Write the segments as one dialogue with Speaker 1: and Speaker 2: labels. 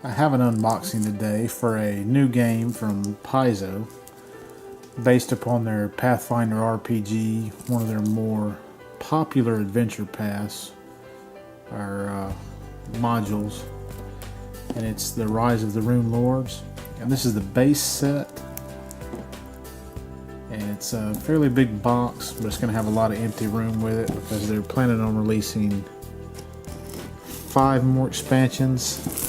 Speaker 1: I have an unboxing today for a new game from Paizo, based upon their Pathfinder RPG, one of their more popular adventure paths or modules, and it's the Rise of the Runelords. And this is the base set, and it's a fairly big box, but it's going to have a lot of empty room with it because they're planning on releasing 5 more expansions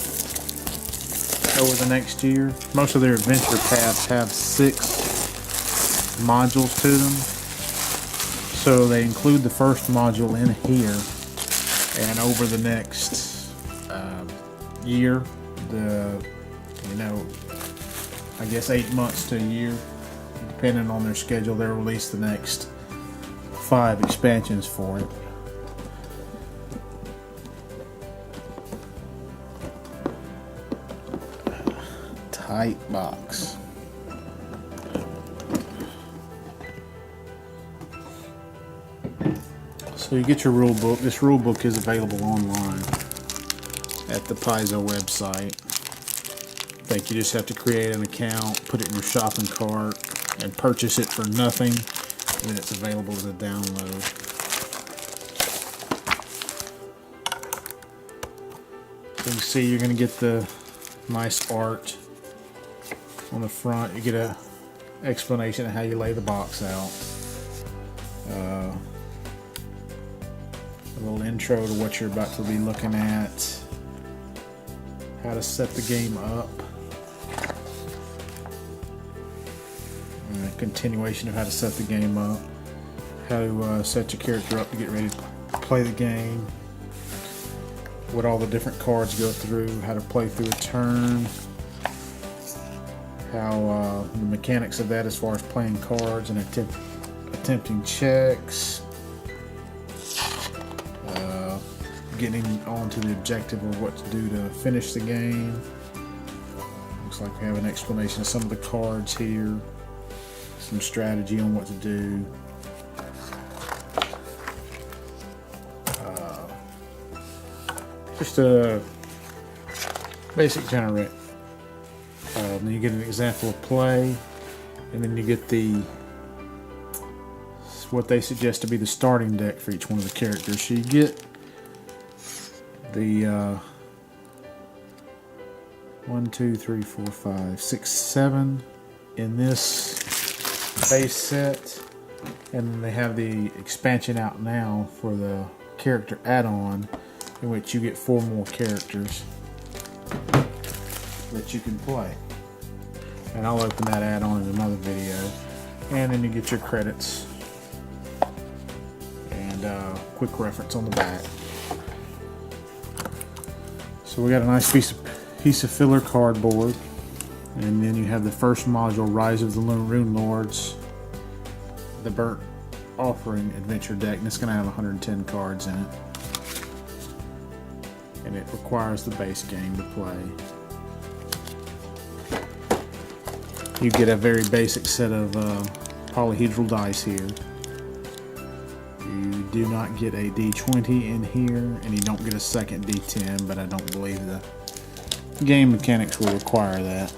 Speaker 1: over the next year. Most of their adventure paths have 6 modules to them, so they include the first module in here, and over the next year, I guess 8 months to a year, depending on their schedule, they'll release the next 5 expansions for it. Tight box. So you get your rule book. This rule book is available online at the Paizo website. I think you just have to create an account, put it in your shopping cart, and purchase it for nothing. And then it's available as a download. So you can see you're going to get the nice art on the front. You get a explanation of how you lay the box out. A little intro to what you're about to be looking at. How to set the game up. A continuation of how to set the game up. How to set your character up to get ready to play the game. What all the different cards go through. How to play through a turn. How the mechanics of that as far as playing cards and attempting checks, getting on to the objective of what to do to finish the game. Looks like we have an explanation of some of the cards here, some strategy on what to do. Just a basic generic. Then you get an example of play, and then you get what they suggest to be the starting deck for each one of the characters. So you get the 1, 2, 3, 4, 5, 6, 7 in this base set, and then they have the expansion out now for the character add-on, in which you get 4 more characters that you can play. And I'll open that add-on in another video. And then you get your credits and quick reference on the back. So we got a nice piece of filler cardboard, and then you have the first module, Rise of the Runelords, the Burnt Offering Adventure deck, and it's going to have 110 cards in it, and it requires the base game to play. You get a very basic set of polyhedral dice here. You do not get a D20 in here, and you don't get a second D10, but I don't believe the game mechanics will require that.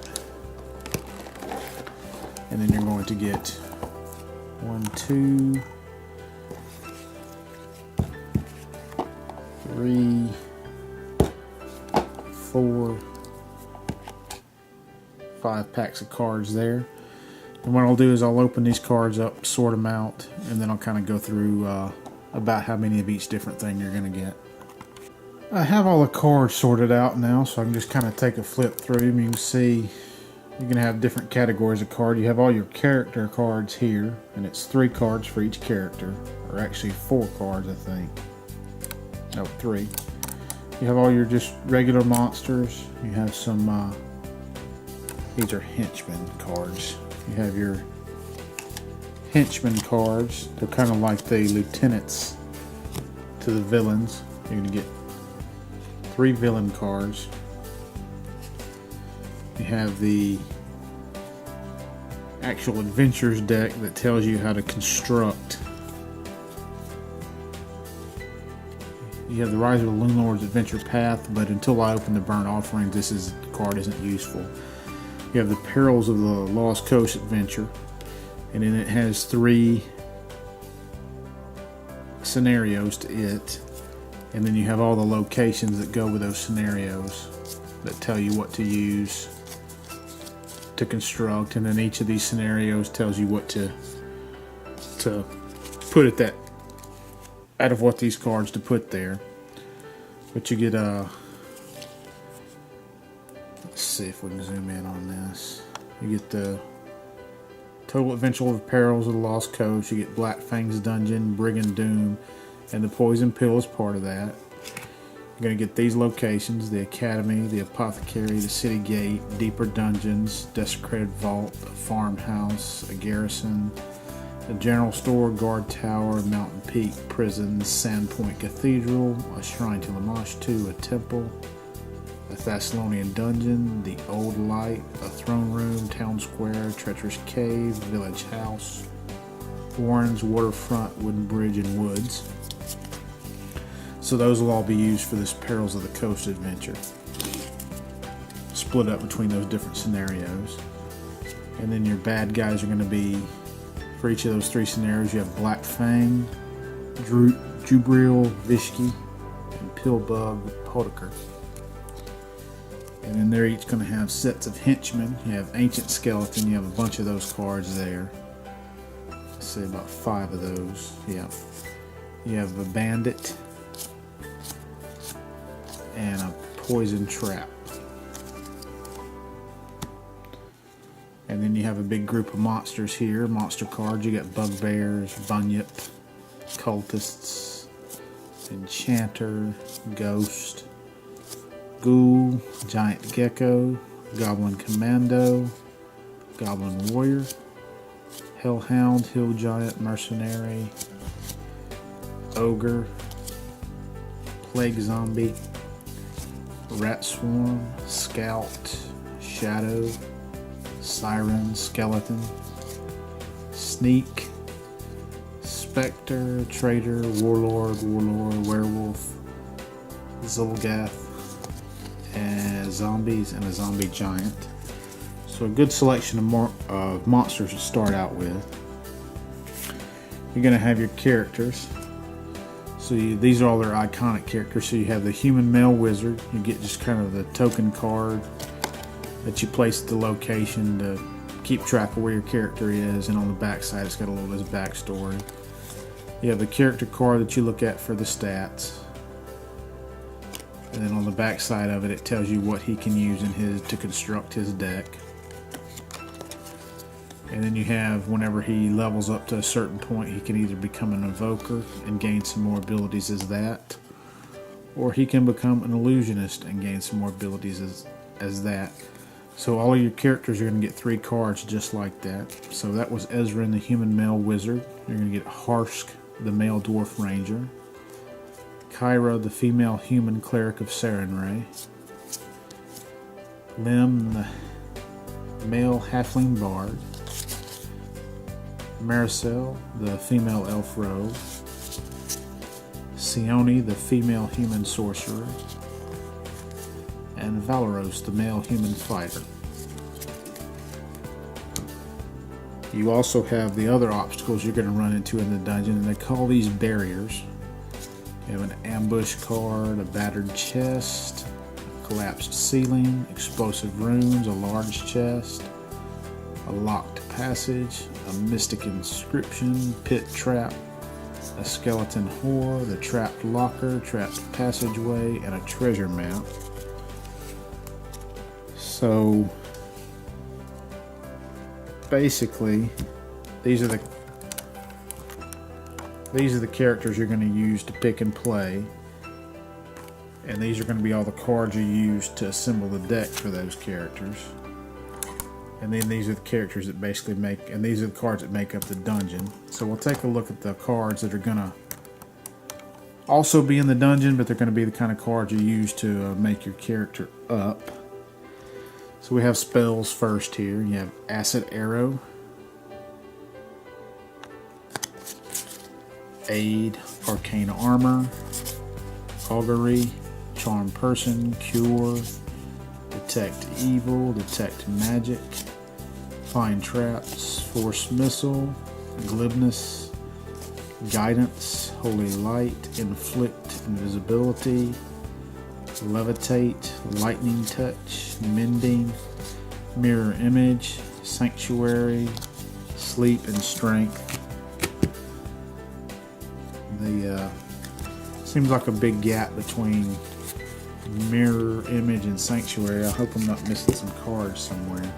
Speaker 1: And then you're going to get 1, 2, 3, 4, 5 packs of cards there. And what I'll do is I'll open these cards up, sort them out, and then I'll kind of go through about how many of each different thing you're going to get. I have all the cards sorted out now, so I can just kind of take a flip through them. You can see you're going to have different categories of card. You have all your character cards here, and it's 3 cards for each character, or actually 4 cards, I think. No, 3. You have all your just regular monsters. You have some these are henchman cards. You have your henchman cards. They're kind of like the lieutenants to the villains. You're going to get 3 villain cards. You have the actual adventures deck that tells you how to construct You have the Rise of the Runelords Adventure Path, but until I open the Burnt Offerings, this card isn't useful. You have the Perils of the Lost Coast Adventure, and then it has 3 scenarios to it, and then you have all the locations that go with those scenarios that tell you what to use to construct, and then each of these scenarios tells you what to put at that, out of what these cards to put there. But you get let's see if we can zoom in on this. You get the Total Adventure of Perils of the Lost Coast. You get Black Fang's Dungeon, Brigand Doom, and the Poison Pill is part of that. You're going to get these locations: the Academy, the Apothecary, the City Gate, Deeper Dungeons, Desecrated Vault, a Farmhouse, a Garrison, a General Store, Guard Tower, Mountain Peak, Prison, Sandpoint Cathedral, a Shrine to Lamashtu, a Temple, a Thessalonian Dungeon, the Old Light, a Throne Room, Town Square, Treacherous Cave, Village House, Warrens, Waterfront, Wooden Bridge, and Woods. So those will all be used for this Perils of the Coast adventure, split up between those different scenarios. And then your bad guys are going to be, for each of those 3 scenarios, you have Black Fang, Jubril, Vishki, and Pillbug Podaker. And then they're each going to have sets of henchmen. You have Ancient Skeleton, you have a bunch of those cards there. Let's say about 5 of those. Yeah. You have a Bandit and a Poison Trap. And then you have a big group of monsters here, monster cards. You got Bugbears, Bunyip, Cultists, Enchanter, Ghost, Ghoul, Giant Gecko, Goblin Commando, Goblin Warrior, Hellhound, Hill Giant, Mercenary, Ogre, Plague Zombie, Rat Swarm, Scout, Shadow, Siren, Skeleton, Sneak, Spectre, Traitor, Warlord, Werewolf, Zolgath, and Zombies, and a Zombie Giant. So a good selection of monsters to start out with. You're going to have your characters. So these are all their iconic characters. So you have the Human Male Wizard. You get just kind of the token card that you place at the location to keep track of where your character is, and on the back side it's got a little bit of backstory. You have the character card that you look at for the stats, and then on the back side of it, it tells you what he can use to construct his deck. And then you have, whenever he levels up to a certain point, he can either become an Evoker and gain some more abilities as that, or he can become an Illusionist and gain some more abilities as that. So all of your characters are going to get 3 cards just like that. So that was Ezra, the Human Male Wizard. You're going to get Harsk, the Male Dwarf Ranger, Kyra, the Female Human Cleric of Sarenrae, Lim, the Male Halfling Bard, Maricel, the Female Elf Rogue, Sione, the Female Human Sorcerer, and Valeros, the Male Human Fighter. You also have the other obstacles you're going to run into in the dungeon, and they call these barriers. You have an ambush card, a battered chest, a collapsed ceiling, explosive runes, a large chest, a locked passage, a mystic inscription, pit trap, a skeleton horde, a trapped locker, trapped passageway, and a treasure map. So basically, these are the characters you're going to use to pick and play, and these are going to be all the cards you use to assemble the deck for those characters. And then these are the characters that basically make, and these are the cards that make up the dungeon. So we'll take a look at the cards that are going to also be in the dungeon, but they're going to be the kind of cards you use to make your character up. So we have spells first here. You have Acid Arrow, Aid, Arcane Armor, augury, charm person, cure, detect evil, detect magic, find traps, force missile, glibness, guidance, holy light, inflict invisibility, levitate, lightning touch, mending, mirror image, sanctuary, sleep, and strength. Seems like a big gap between mirror image and sanctuary. I hope I'm not missing some cards somewhere.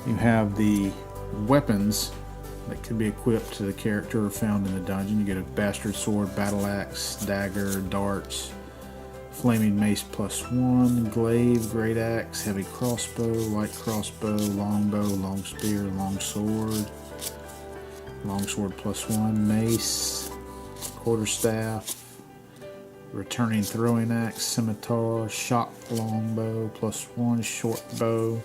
Speaker 1: You have the weapons that can be equipped to the character or found in the dungeon. You get a bastard sword, battle axe, dagger, darts, flaming mace +1, glaive, great axe, heavy crossbow, light crossbow, longbow, long spear, long sword +1, mace, quarterstaff, returning throwing axe, scimitar, shot longbow +1, short bow,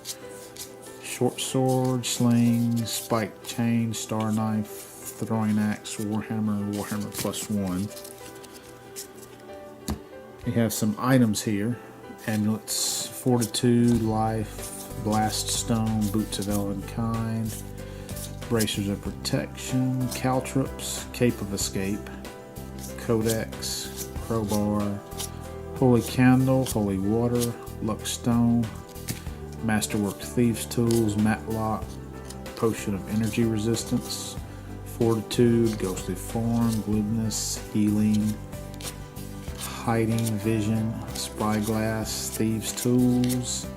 Speaker 1: short sword, sling, spike chain, star knife, throwing axe, warhammer +1. You have some items here: amulets, fortitude, life, blast stone, boots of elvenkind, bracers of protection, caltrops, cape of escape, codex, crowbar, holy candle, holy water, luck stone, masterwork thieves tools, matlock, potion of energy resistance, fortitude, ghostly form, glibness, healing, hiding, vision, spyglass, thieves tools,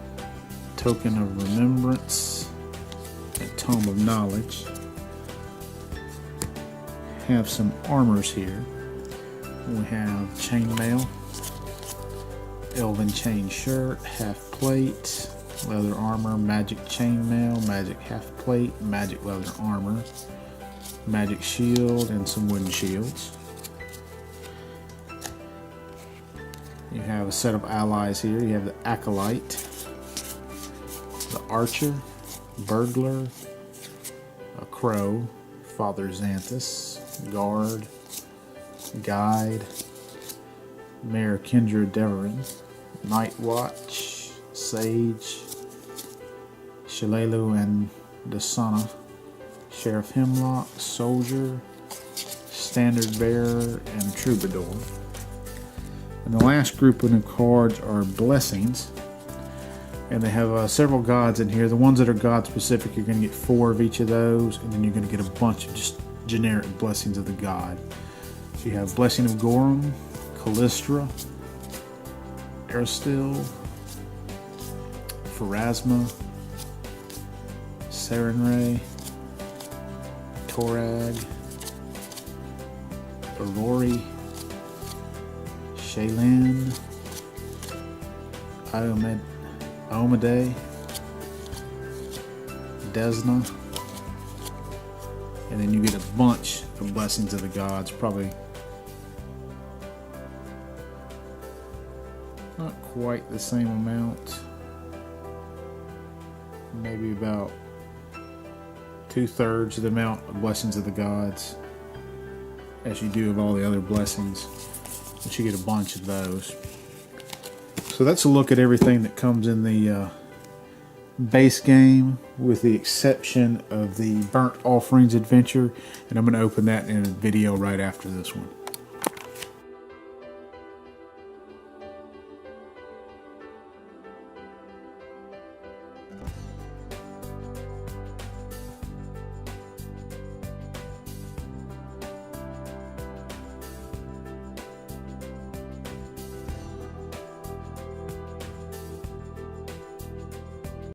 Speaker 1: token of remembrance, and tome of knowledge. Have some armors here. We have chainmail, elven chain shirt, half plate, leather armor, magic chainmail, magic half plate, magic leather armor, magic shield, and some wooden shields. You have a set of allies here. You have the acolyte, the archer, burglar, a crow, Father Xanthus, guard, guide, Mayor Kendra Deverin, night watch, sage, Shalelu and Dasana, Sheriff Hemlock, soldier, standard bearer, and troubadour. And the last group of cards are blessings, and they have several gods in here. The ones that are god specific, you're going to get 4 of each of those, and then you're going to get a bunch of just generic blessings of the god. So you have Blessing of Gorum, Callistra, Aristil, Pharasma, Sarenrae, Torag, Aurori, Shaylin, Iomade, Desna, and then you get a bunch of blessings of the gods, probably not quite the same amount, maybe about 2/3 of the amount of blessings of the gods as you do of all the other blessings, but you get a bunch of those. So that's a look at everything that comes in the base game, with the exception of the Burnt Offerings adventure, and I'm going to open that in a video right after this one.